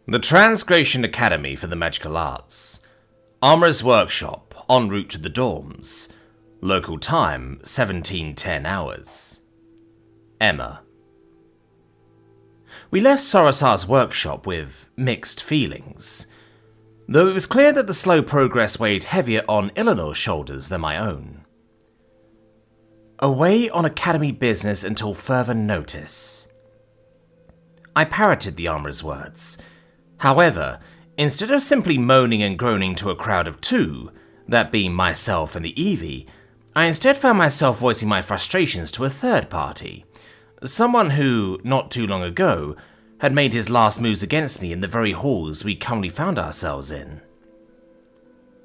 The Transgration Academy for the Magical Arts. Armourer's Workshop, en route to the dorms. Local time, 1710 hours. Emma. We left Sorosar's workshop with mixed feelings, though it was clear that the slow progress weighed heavier on Ilanor's shoulders than my own. Away on academy business until further notice. I parroted the armourer's words. However, instead of simply moaning and groaning to a crowd of two, that being myself and the Eevee, I instead found myself voicing my frustrations to a third party, someone who, not too long ago, had made his last moves against me in the very halls we currently found ourselves in.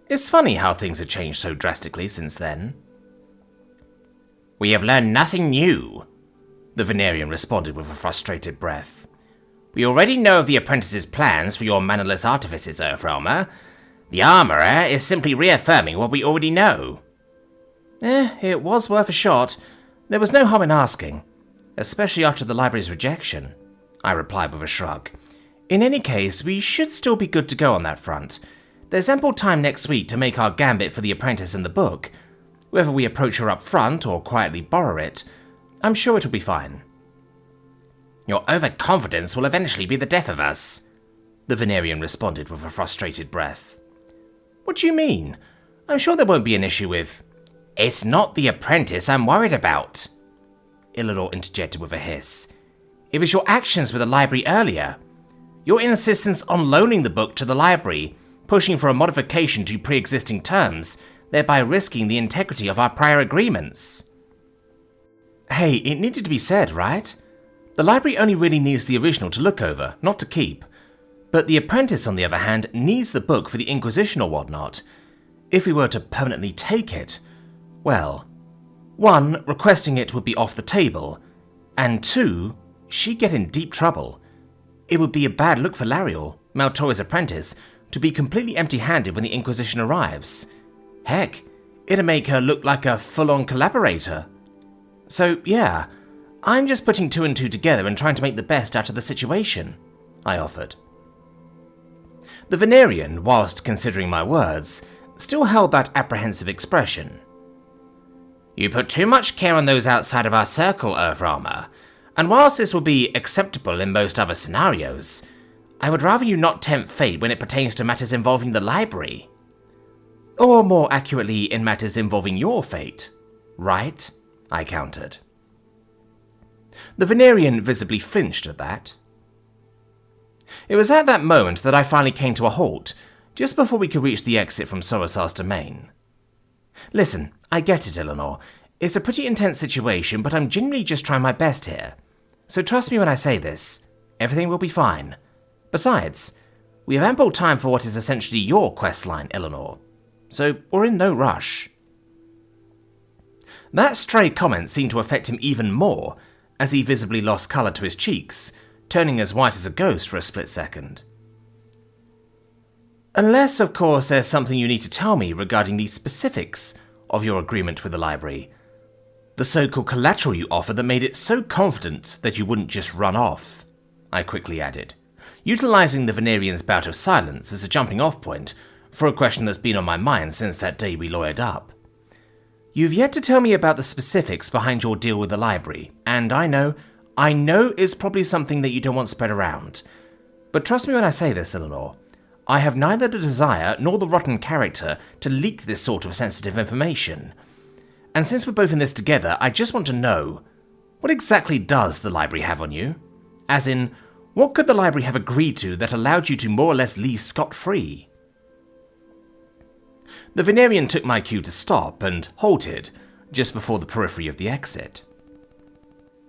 It's funny how things have changed so drastically since then. "We have learned nothing new," the Venerian responded with a frustrated breath. "We already know of the apprentice's plans for your mannerless artifices, Earthrealmer. The armourer is simply reaffirming what we already know." It was worth a shot. There was no harm in asking, especially after the library's rejection, I replied with a shrug. In any case, we should still be good to go on that front. There's ample time next week to make our gambit for the apprentice in the book. Whether we approach her up front or quietly borrow it, I'm sure it'll be fine. "Your overconfidence will eventually be the death of us," the Venerian responded with a frustrated breath. "What do you mean? I'm sure there won't be an issue with—" "It's not the apprentice I'm worried about," Ilanor interjected with a hiss. "It was your actions with the library earlier. Your insistence on loaning the book to the library, pushing for a modification to pre-existing terms, thereby risking the integrity of our prior agreements." Hey, it needed to be said, right? The library only really needs the original to look over, not to keep. But the apprentice, on the other hand, needs the book for the Inquisition or whatnot. If we were to permanently take it, well, 1, requesting it would be off the table, and 2, she'd get in deep trouble. It would be a bad look for Lariel, Maltori's apprentice, to be completely empty-handed when the Inquisition arrives. Heck, it'd make her look like a full-on collaborator. So, yeah, I'm just putting 2 and 2 together and trying to make the best out of the situation, I offered. The Venerian, whilst considering my words, still held that apprehensive expression. "You put too much care on those outside of our circle, Earthrealmer, and whilst this will be acceptable in most other scenarios, I would rather you not tempt fate when it pertains to matters involving the library. Or more accurately, in matters involving your fate, right?" I countered. The Venerian visibly flinched at that. It was at that moment that I finally came to a halt, just before we could reach the exit from Sorosar's domain. "Listen, I get it, Ilanor. It's a pretty intense situation, but I'm genuinely just trying my best here. So trust me when I say this. Everything will be fine. Besides, we have ample time for what is essentially your questline, Ilanor. So we're in no rush." That stray comment seemed to affect him even more, as he visibly lost colour to his cheeks, turning as white as a ghost for a split second. "Unless, of course, there's something you need to tell me regarding the specifics of your agreement with the library. The so-called collateral you offered that made it so confident that you wouldn't just run off," I quickly added, utilising the Venerian's bout of silence as a jumping-off point for a question that's been on my mind since that day we lawyered up. "You've yet to tell me about the specifics behind your deal with the library, and I know it's probably something that you don't want spread around. But trust me when I say this, Ilanor. I have neither the desire nor the rotten character to leak this sort of sensitive information. And since we're both in this together, I just want to know, what exactly does the library have on you? As in, what could the library have agreed to that allowed you to more or less leave scot-free?" The Venerian took my cue to stop and halted just before the periphery of the exit.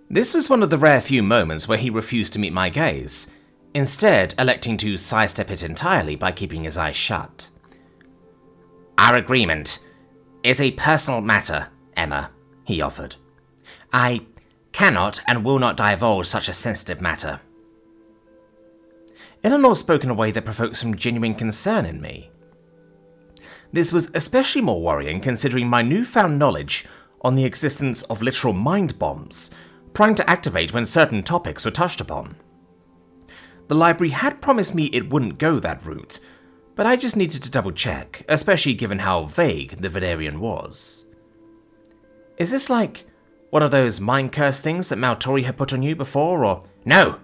This was one of the rare few moments where he refused to meet my gaze, instead electing to sidestep it entirely by keeping his eyes shut. "Our agreement is a personal matter, Emma," he offered. "I cannot and will not divulge such a sensitive matter." Ilanor spoke in a way that provoked some genuine concern in me. This was especially more worrying considering my newfound knowledge on the existence of literal mind bombs, primed to activate when certain topics were touched upon. The library had promised me it wouldn't go that route, but I just needed to double check, especially given how vague the Venerian was. Is this like one of those mind curse things that Maltori had put on you before, or... No.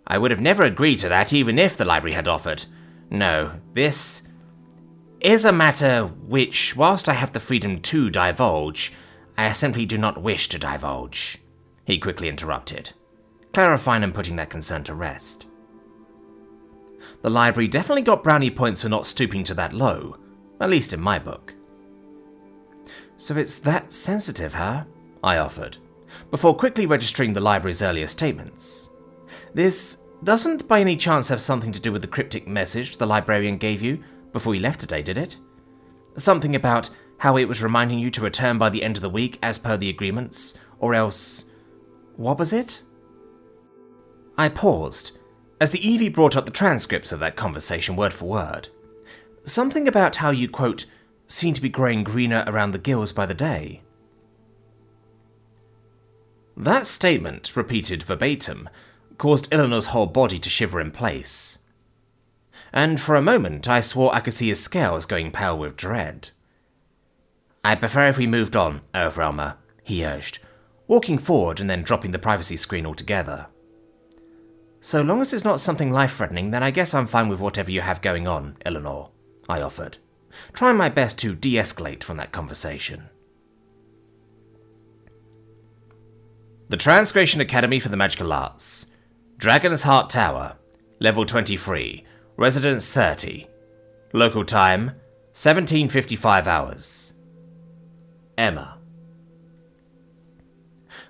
I would have never agreed to that even if the library had offered. No, this is a matter which, whilst I have the freedom to divulge, I simply do not wish to divulge, he quickly interrupted, clarifying and putting that concern to rest. The library definitely got brownie points for not stooping to that low, at least in my book. So it's that sensitive, huh? I offered, before quickly registering the library's earlier statements. This doesn't by any chance have something to do with the cryptic message the librarian gave you before you left today, did it? Something about how it was reminding you to return by the end of the week as per the agreements, or else... What was it? I paused, as the Eevee brought up the transcripts of that conversation word for word. Something about how you, quote, seem to be growing greener around the gills by the day. That statement, repeated verbatim, caused Ilanor's whole body to shiver in place. And for a moment I swore I could see his scales going pale with dread. I'd prefer if we moved on, Overelmer, he urged, walking forward and then dropping the privacy screen altogether. So long as it's not something life-threatening, then I guess I'm fine with whatever you have going on, Ilanor, I offered, trying my best to de-escalate from that conversation. The Transgression Academy for the Magical Arts. Dragon's Heart Tower. Level 23. Residence 30. Local time, 17:55 hours. Emma.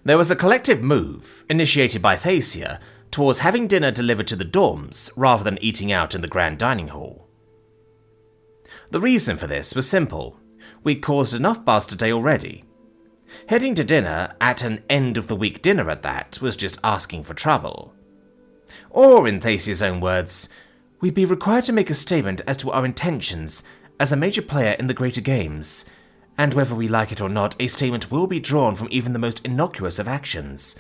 There was a collective move, initiated by Thacia, towards having dinner delivered to the dorms rather than eating out in the grand dining hall. The reason for this was simple. We'd caused enough buzz today already. Heading to dinner, at an end-of-the-week dinner at that, was just asking for trouble. Or, in Thacia's own words, we'd be required to make a statement as to our intentions as a major player in the greater games, and whether we like it or not, a statement will be drawn from even the most innocuous of actions,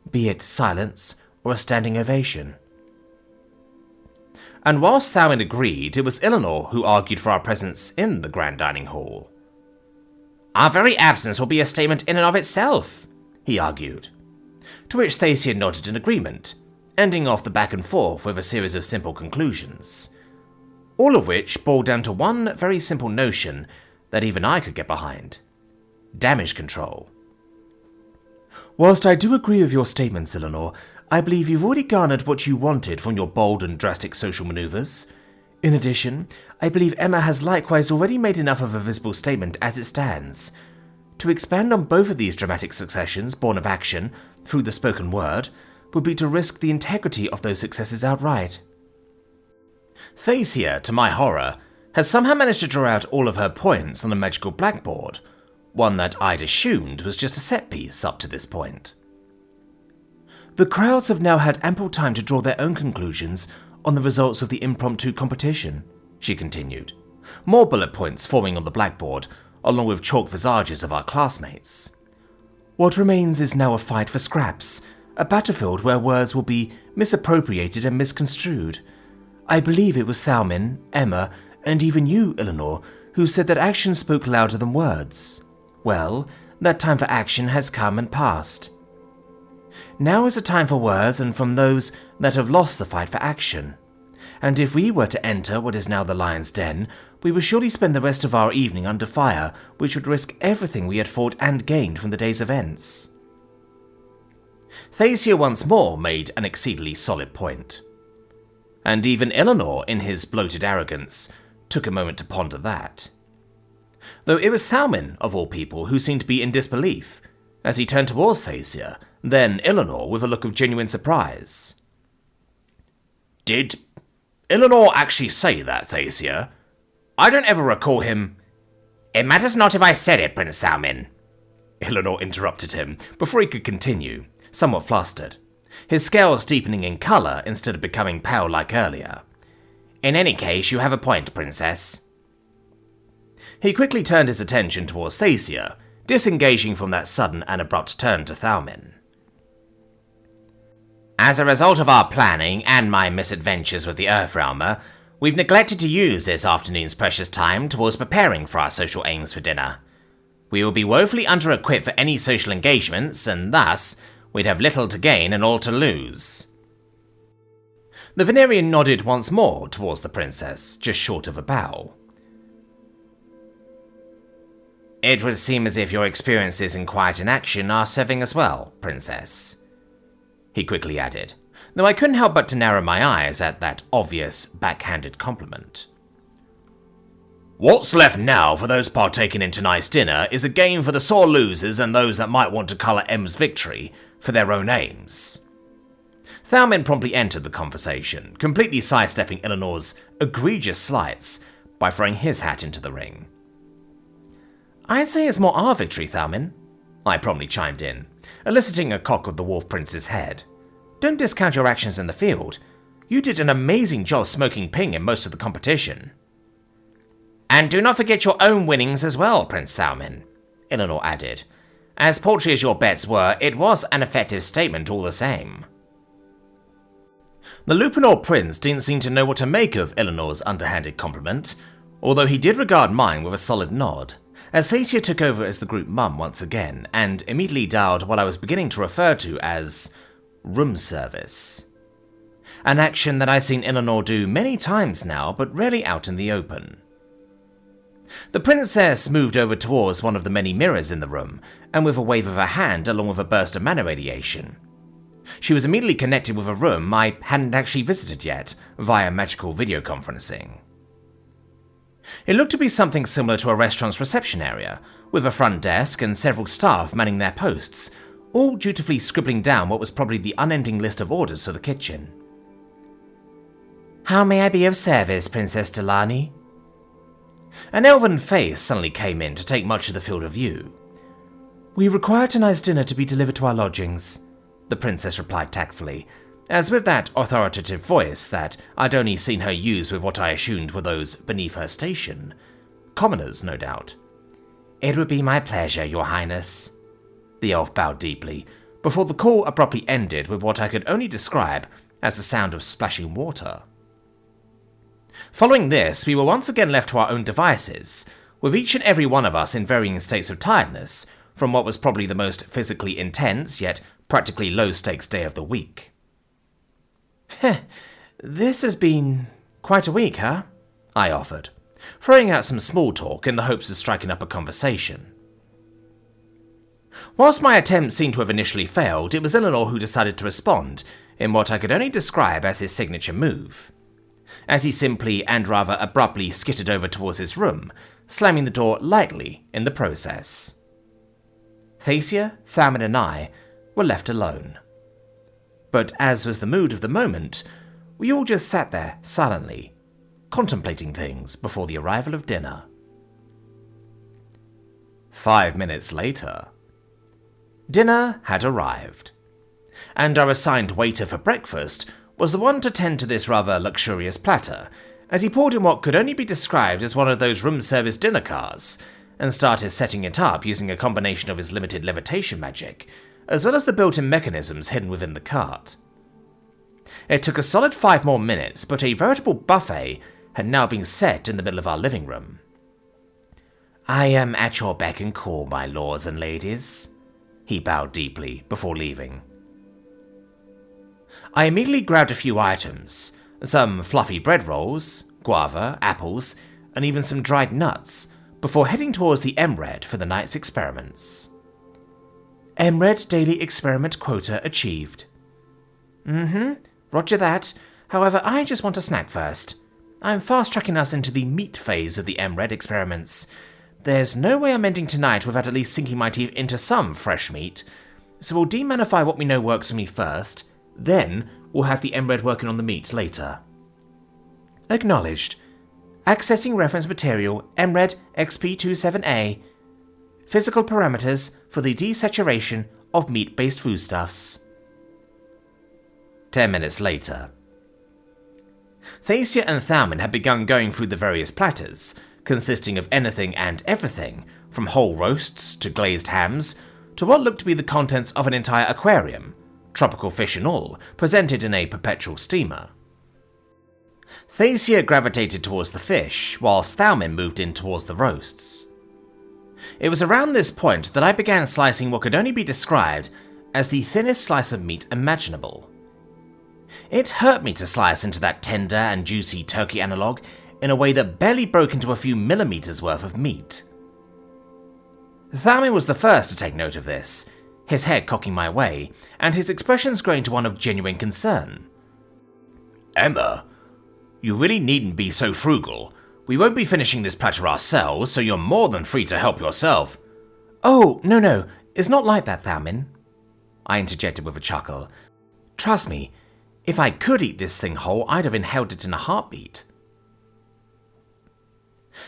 be it silence or a standing ovation. And whilst Thalwyn agreed, it was Ilanor who argued for our presence in the grand dining hall. Our very absence will be a statement in and of itself, he argued, to which Thacia nodded in agreement, ending off the back and forth with a series of simple conclusions, all of which boiled down to one very simple notion that even I could get behind: damage control. Whilst I do agree with your statements, Ilanor, I believe you've already garnered what you wanted from your bold and drastic social maneuvers. In addition, I believe Emma has likewise already made enough of a visible statement as it stands. To expand on both of these dramatic successions born of action through the spoken word would be to risk the integrity of those successes outright. Thacia, to my horror, has somehow managed to draw out all of her points on a magical blackboard, one that I'd assumed was just a set piece up to this point. The crowds have now had ample time to draw their own conclusions on the results of the impromptu competition, she continued, more bullet points forming on the blackboard, along with chalk visages of our classmates. What remains is now a fight for scraps, a battlefield where words will be misappropriated and misconstrued. I believe it was Thalwyn, Emma, and even you, Ilanor, who said that action spoke louder than words. Well, that time for action has come and passed. Now is a time for words and from those that have lost the fight for action. And if we were to enter what is now the Lion's Den, we would surely spend the rest of our evening under fire, which would risk everything we had fought and gained from the day's events. Thacia once more made an exceedingly solid point. And even Ilanor, in his bloated arrogance, took a moment to ponder that. Though it was Thalwyn, of all people, who seemed to be in disbelief, as he turned towards Thacia, then Ilanor with a look of genuine surprise. Did Ilanor actually say that, Thacia? I don't ever recall him... It matters not if I said it, Prince Thalwyn, Ilanor interrupted him before he could continue, somewhat flustered, his scales deepening in colour instead of becoming pale like earlier. In any case, you have a point, Princess. He quickly turned his attention towards Thacia, disengaging from that sudden and abrupt turn to Thalwyn. As a result of our planning and my misadventures with the Earthrealmer, we've neglected to use this afternoon's precious time towards preparing for our social aims for dinner. We will be woefully under-equipped for any social engagements, and thus, we'd have little to gain and all to lose. The Venerian nodded once more towards the princess, just short of a bow. It would seem as if your experiences in quiet inaction are serving us well, princess, he quickly added, though I couldn't help but to narrow my eyes at that obvious, backhanded compliment. What's left now for those partaking in tonight's dinner is a game for the sore losers and those that might want to colour M's victory for their own aims. Thalmin promptly entered the conversation, completely sidestepping Ilanor's egregious slights by throwing his hat into the ring. I'd say it's more our victory, Thalmin, I promptly chimed in, eliciting a cock of the Wolf Prince's head. Don't discount your actions in the field. You did an amazing job smoking ping in most of the competition. And do not forget your own winnings as well, Prince Thalmin, Ilanor added. As paltry as your bets were, it was an effective statement all the same. The Lupanor Prince didn't seem to know what to make of Ilanor's underhanded compliment, although he did regard mine with a solid nod, as Thacia took over as the group mum once again, and immediately dialed what I was beginning to refer to as room service. An action that I've seen Ilanor do many times now, but rarely out in the open. The princess moved over towards one of the many mirrors in the room, and with a wave of her hand along with a burst of mana radiation, she was immediately connected with a room I hadn't actually visited yet, via magical video conferencing. It looked to be something similar to a restaurant's reception area, with a front desk and several staff manning their posts, all dutifully scribbling down what was probably the unending list of orders for the kitchen. How may I be of service, Princess Delani? An elven face suddenly came in to take much of the field of view. We require tonight's dinner to be delivered to our lodgings, the princess replied tactfully, as with that authoritative voice that I'd only seen her use with what I assumed were those beneath her station. Commoners, no doubt. It would be my pleasure, Your Highness. The elf bowed deeply, before the call abruptly ended with what I could only describe as the sound of splashing water. Following this, we were once again left to our own devices, with each and every one of us in varying states of tiredness from what was probably the most physically intense yet practically low-stakes day of the week. Heh, this has been quite a week, huh? I offered, throwing out some small talk in the hopes of striking up a conversation. Whilst my attempt seemed to have initially failed, it was Ilanor who decided to respond in what I could only describe as his signature move, as he simply and rather abruptly skittered over towards his room, slamming the door lightly in the process. Thacia, Thalmin and I were left alone. But as was the mood of the moment, we all just sat there silently, contemplating things before the arrival of dinner. 5 minutes later, dinner had arrived, and our assigned waiter for breakfast was the one to tend to this rather luxurious platter, as he poured in what could only be described as one of those room service dinner cars, and started setting it up using a combination of his limited levitation magic, as well as the built-in mechanisms hidden within the cart. It took a solid 5 more minutes, but a veritable buffet had now been set in the middle of our living room. I am at your beck and call, my lords and ladies, he bowed deeply before leaving. I immediately grabbed a few items, some fluffy bread rolls, guava, apples, and even some dried nuts, before heading towards the MRED for the night's experiments. MRED daily experiment quota achieved. Roger that. However, I just want a snack first. I'm fast-tracking us into the meat phase of the MRED experiments. There's no way I'm ending tonight without at least sinking my teeth into some fresh meat, so we'll demanify what we know works for me first, then we'll have the MRED working on the meat later. Acknowledged. Accessing reference material MRED XP27A. Physical parameters for the desaturation of meat-based foodstuffs. 10 minutes later. Thacia and Thalmin had begun going through the various platters, consisting of anything and everything, from whole roasts to glazed hams, to what looked to be the contents of an entire aquarium, tropical fish and all, presented in a perpetual steamer. Thacia gravitated towards the fish, whilst Thalmin moved in towards the roasts. It was around this point that I began slicing what could only be described as the thinnest slice of meat imaginable. It hurt me to slice into that tender and juicy turkey analogue in a way that barely broke into a few millimeters worth of meat. Thalmin was the first to take note of this, his head cocking my way, and his expressions growing to one of genuine concern. Emma, you really needn't be so frugal. We won't be finishing this platter ourselves, so you're more than free to help yourself. Oh, no, it's not like that, Thalmin, I interjected with a chuckle. Trust me, if I could eat this thing whole, I'd have inhaled it in a heartbeat.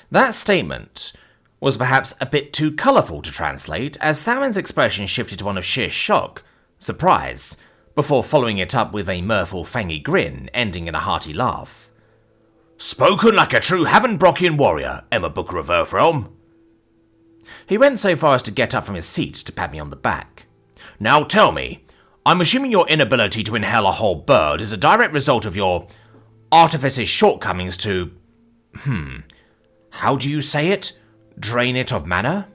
That statement was perhaps a bit too colourful to translate, as Thalmin's expression shifted to one of sheer shock, surprise, before following it up with a mirthful fangy grin, ending in a hearty laugh. Spoken like a true Havenbrockian warrior, Emma Booker of Earthrealm. He went so far as to get up from his seat to pat me on the back. Now tell me, I'm assuming your inability to inhale a whole bird is a direct result of your artifice's shortcomings to... how do you say it? Drain it of mana?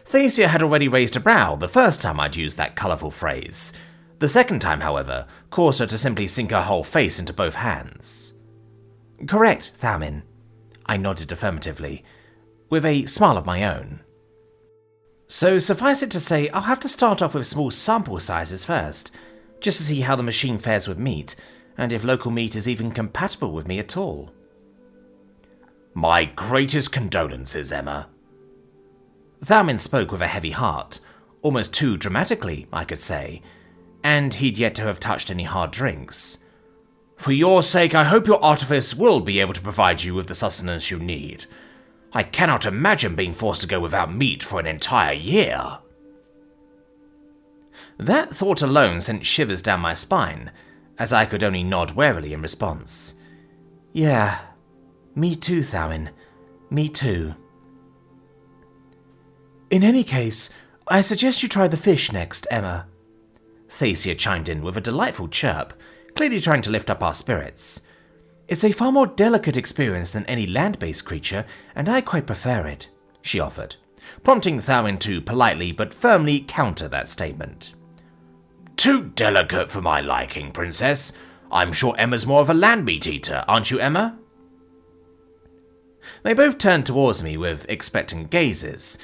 Thacia had already raised a brow the first time I'd used that colourful phrase. The second time, however, caused her to simply sink her whole face into both hands. Correct, Thalmin, I nodded affirmatively, with a smile of my own. So suffice it to say, I'll have to start off with small sample sizes first, just to see how the machine fares with meat, and if local meat is even compatible with me at all. My greatest condolences, Emma. Thalmin spoke with a heavy heart, almost too dramatically, I could say, and he'd yet to have touched any hard drinks. For your sake, I hope your artifice will be able to provide you with the sustenance you need. I cannot imagine being forced to go without meat for an entire year. That thought alone sent shivers down my spine, as I could only nod warily in response. Yeah, me too, Thalmin. Me too. In any case, I suggest you try the fish next, Emma. Thacia chimed in with a delightful chirp, clearly trying to lift up our spirits. It's a far more delicate experience than any land-based creature, and I quite prefer it, she offered, prompting Thalmin to politely but firmly counter that statement. Too delicate for my liking, Princess. I'm sure Emma's more of a land meat eater, aren't you, Emma? They both turned towards me with expectant gazes,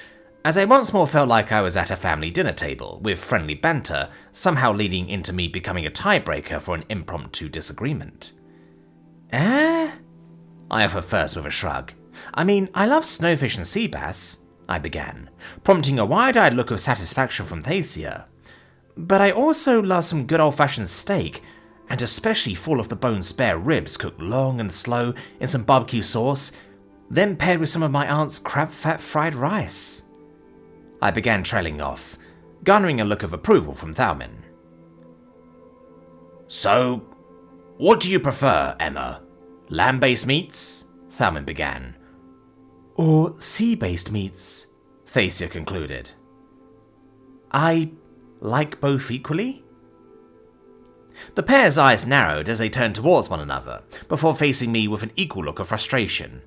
as I once more felt like I was at a family dinner table, with friendly banter somehow leading into me becoming a tiebreaker for an impromptu disagreement. I offered first with a shrug. I mean, I love snowfish and sea bass, I began, prompting a wide-eyed look of satisfaction from Thacia. But I also love some good old-fashioned steak, and especially full-of-the-bone spare ribs cooked long and slow in some barbecue sauce, then paired with some of my aunt's crab-fat fried rice. I began trailing off, garnering a look of approval from Thalmin. So, what do you prefer, Emma? Land-based meats? Thalmin began. Or sea-based meats, Thacia concluded. I like both equally? The pair's eyes narrowed as they turned towards one another, before facing me with an equal look of frustration.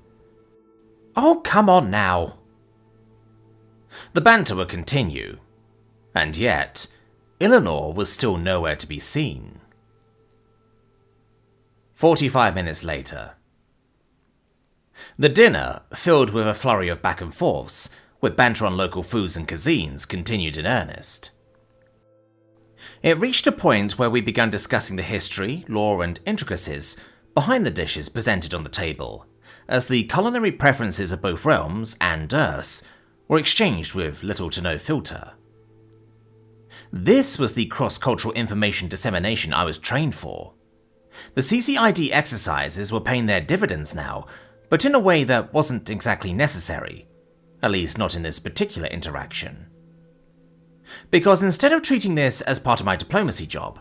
Oh, come on now. The banter would continue, and yet, Ilanor was still nowhere to be seen. 45 minutes later. The dinner, filled with a flurry of back and forths, with banter on local foods and cuisines, continued in earnest. It reached a point where we began discussing the history, lore, and intricacies behind the dishes presented on the table, as the culinary preferences of both realms and Earths were exchanged with little to no filter. This was the cross-cultural information dissemination I was trained for. The CCID exercises were paying their dividends now, but in a way that wasn't exactly necessary, at least not in this particular interaction. Because instead of treating this as part of my diplomacy job,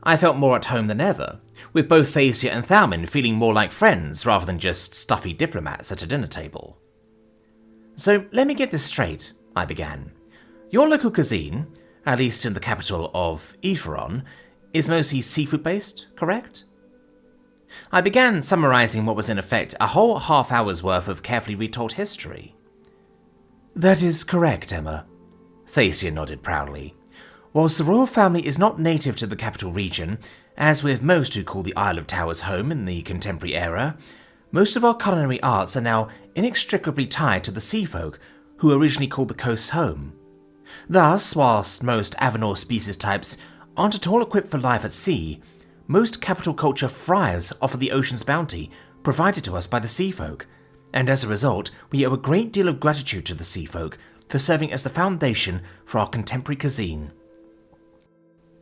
I felt more at home than ever, with both Thacia and Thalmin feeling more like friends rather than just stuffy diplomats at a dinner table. So let me get this straight, I began. Your local cuisine, at least in the capital of Ephron, is mostly seafood-based, correct? I began summarizing what was in effect a whole half-hour's worth of carefully retold history. That is correct, Emma. Thacia nodded proudly. Whilst the royal family is not native to the capital region, as with most who call the Isle of Towers home in the contemporary era, most of our culinary arts are now inextricably tied to the sea folk who originally called the coast home. Thus, whilst most Avenor species types aren't at all equipped for life at sea, most capital culture thrives off of the ocean's bounty provided to us by the sea folk, and as a result, we owe a great deal of gratitude to the sea folk for serving as the foundation for our contemporary cuisine.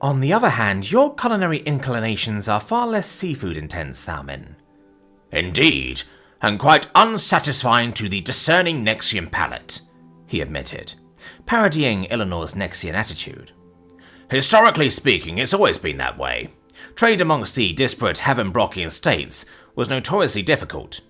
On the other hand, your culinary inclinations are far less seafood intense, Thalmin. Indeed, and quite unsatisfying to the discerning Nexian palate, he admitted, parodying Ilanor's Nexian attitude. Historically speaking, it's always been that way. Trade amongst the disparate Havenbrockian states was notoriously difficult.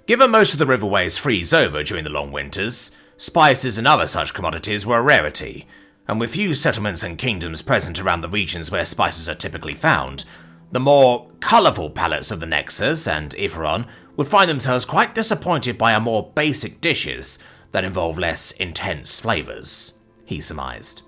Given most of the riverways freeze over during the long winters, spices and other such commodities were a rarity, and with few settlements and kingdoms present around the regions where spices are typically found, the more colourful palates of the Nexus and Ephron would find themselves quite disappointed by our more basic dishes that involve less intense flavours, he surmised.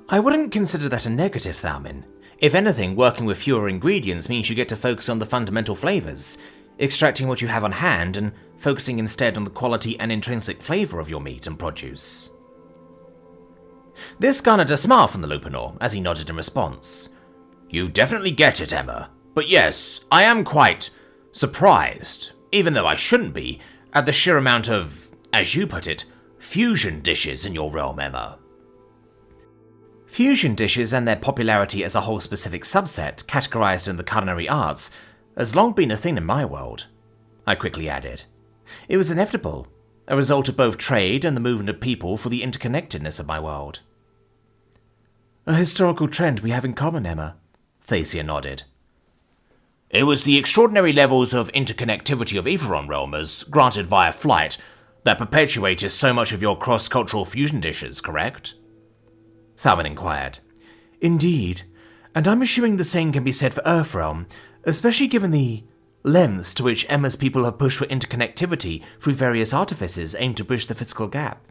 I wouldn't consider that a negative, Thalmin. If anything, working with fewer ingredients means you get to focus on the fundamental flavours, extracting what you have on hand and focusing instead on the quality and intrinsic flavour of your meat and produce. This garnered a smile from the Lupanor as he nodded in response. You definitely get it, Emma. But yes, I am quite surprised, even though I shouldn't be, at the sheer amount of, as you put it, fusion dishes in your realm, Emma. Fusion dishes and their popularity as a whole specific subset, categorized in the culinary arts, has long been a thing in my world, I quickly added. It was inevitable, a result of both trade and the movement of people for the interconnectedness of my world. A historical trend we have in common, Emma, Thacia nodded. It was the extraordinary levels of interconnectivity of Ephron realmers, granted via flight, that perpetuated so much of your cross-cultural fusion dishes, correct? Thalmin inquired. Indeed, and I'm assuming the same can be said for Earthrealm, especially given the lengths to which Emma's people have pushed for interconnectivity through various artifices aimed to bridge the physical gap.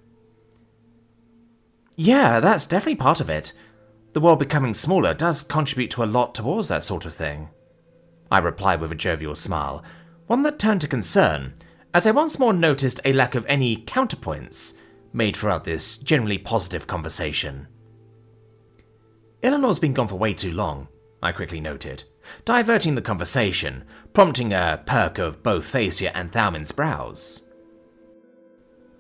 Yeah, that's definitely part of it. The world becoming smaller does contribute to a lot towards that sort of thing, I replied with a jovial smile, one that turned to concern, as I once more noticed a lack of any counterpoints made throughout this generally positive conversation. Ilanor's been gone for way too long, I quickly noted, diverting the conversation, prompting a perk of both Thacia and Thalmin's brows.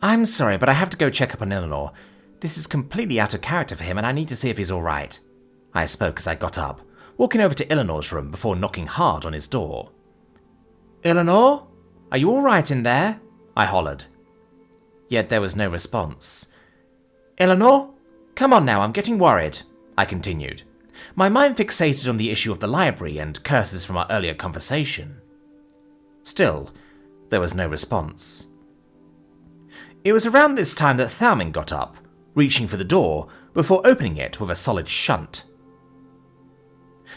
I'm sorry, but I have to go check up on Ilanor. This is completely out of character for him, and I need to see if he's alright, I spoke as I got up, walking over to Ilanor's room before knocking hard on his door. Ilanor? Are you alright in there? I hollered. Yet there was no response. Ilanor? Come on now, I'm getting worried, I continued, my mind fixated on the issue of the library and curses from our earlier conversation. Still, there was no response. It was around this time that Thalmin got up, reaching for the door before opening it with a solid shunt.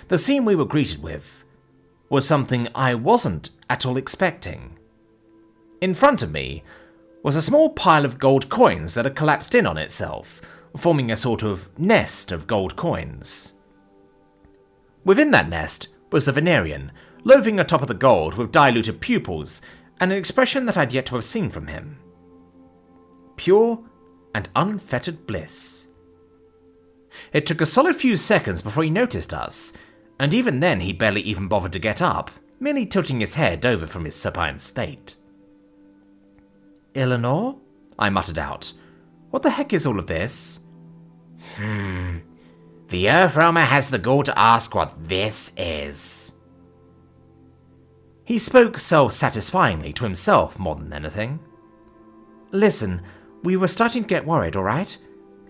The scene we were greeted with was something I wasn't at all expecting. In front of me was a small pile of gold coins that had collapsed in on itself, forming a sort of nest of gold coins. Within that nest was the Venerian, loafing atop of the gold with diluted pupils and an expression that I'd yet to have seen from him. Pure and unfettered bliss. It took a solid few seconds before he noticed us, and even then he barely even bothered to get up, merely tilting his head over from his supine state. Ilanor? I muttered out. What the heck is all of this? The Earthrealmer has the gall to ask what this is. He spoke self-satisfyingly to himself more than anything. Listen, we were starting to get worried, alright?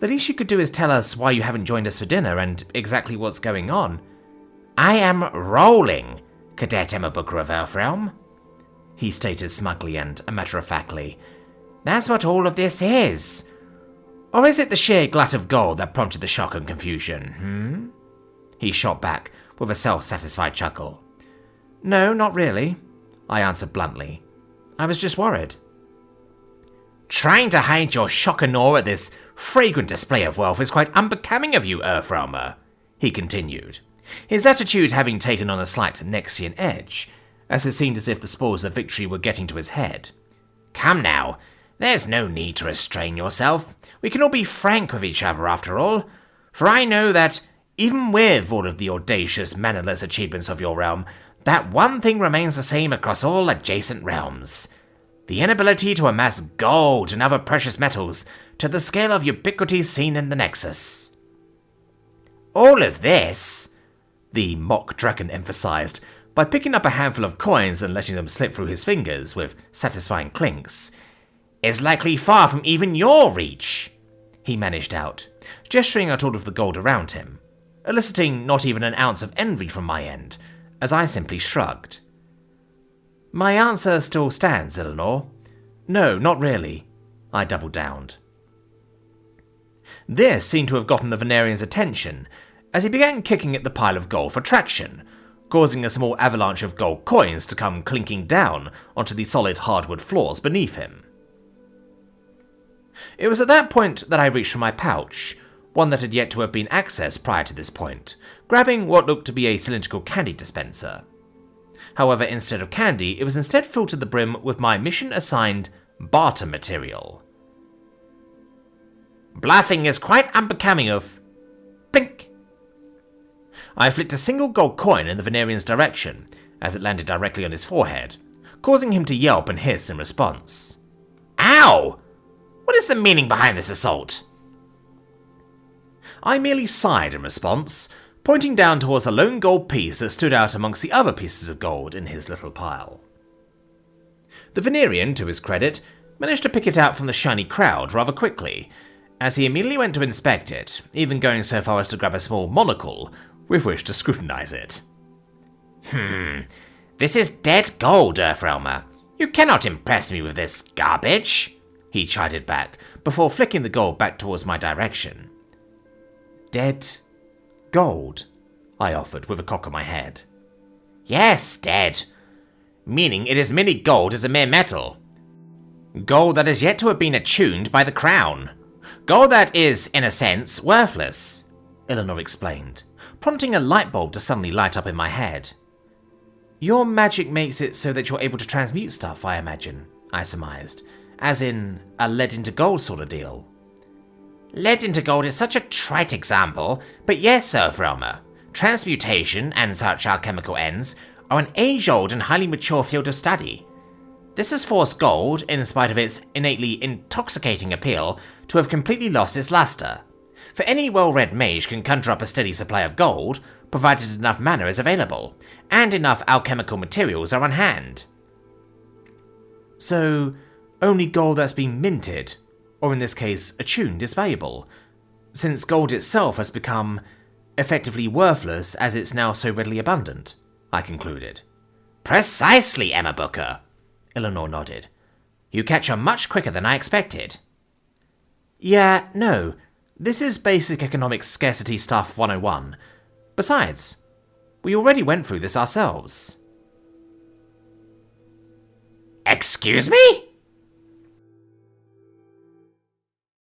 The least you could do is tell us why you haven't joined us for dinner and exactly what's going on. I am rolling, Cadet Emma Booker of Earthrealm, he stated smugly and matter-of-factly. That's what all of this is. Or is it the sheer glut of gold that prompted the shock and confusion, He shot back with a self-satisfied chuckle. No, not really, I answered bluntly. I was just worried. Trying to hide your shock and awe at this fragrant display of wealth is quite unbecoming of you, Earthrealmer, he continued, his attitude having taken on a slight Nexian edge, as it seemed as if the spoils of victory were getting to his head. Come now, there's no need to restrain yourself. We can all be frank with each other after all, for I know that, even with all of the audacious, mannerless achievements of your realm, that one thing remains the same across all adjacent realms. The inability to amass gold and other precious metals to the scale of ubiquity seen in the Nexus. All of this, the mock dragon emphasized, by picking up a handful of coins and letting them slip through his fingers with satisfying clinks, is likely far from even your reach, he managed out, gesturing at all of the gold around him, eliciting not even an ounce of envy from my end, as I simply shrugged. My answer still stands, Ilanor. No, not really, I doubled down. This seemed to have gotten the Venerian's attention, as he began kicking at the pile of gold for traction, causing a small avalanche of gold coins to come clinking down onto the solid hardwood floors beneath him. It was at that point that I reached for my pouch, one that had yet to have been accessed prior to this point, grabbing what looked to be a cylindrical candy dispenser. However, instead of candy, it was instead filled to the brim with my mission-assigned barter material. Bluffing is quite unbecoming of... Blink! I flicked a single gold coin in the Venerian's direction, as it landed directly on his forehead, causing him to yelp and hiss in response. Ow! What is the meaning behind this assault? I merely sighed in response, pointing down towards a lone gold piece that stood out amongst the other pieces of gold in his little pile. The Venerian, to his credit, managed to pick it out from the shiny crowd rather quickly, as he immediately went to inspect it, even going so far as to grab a small monocle with which to scrutinize it. This is dead gold, Earthrealmer. You cannot impress me with this garbage, he chided back, before flicking the gold back towards my direction. Dead gold, I offered with a cock of my head. Yes, dead. Meaning it is merely gold as a mere metal. Gold that is yet to have been attuned by the crown. Gold that is, in a sense, worthless, Ilanor explained, prompting a light bulb to suddenly light up in my head. Your magic makes it so that you're able to transmute stuff, I imagine, I surmised, as in a lead into gold sort of deal. Lead into gold is such a trite example, but yes, Earthrealmer, transmutation and such alchemical ends are an age-old and highly mature field of study. This has forced gold, in spite of its innately intoxicating appeal, to have completely lost its luster. For any well-read mage can conjure up a steady supply of gold, provided enough mana is available, and enough alchemical materials are on hand. So, only gold that's been minted, or in this case, attuned, is valuable, since gold itself has become effectively worthless as it's now so readily abundant, I concluded. Precisely, Emma Booker, Ilanor nodded. You catch on much quicker than I expected. Yeah, no, this is basic economics scarcity stuff 101. Besides, we already went through this ourselves. Excuse me?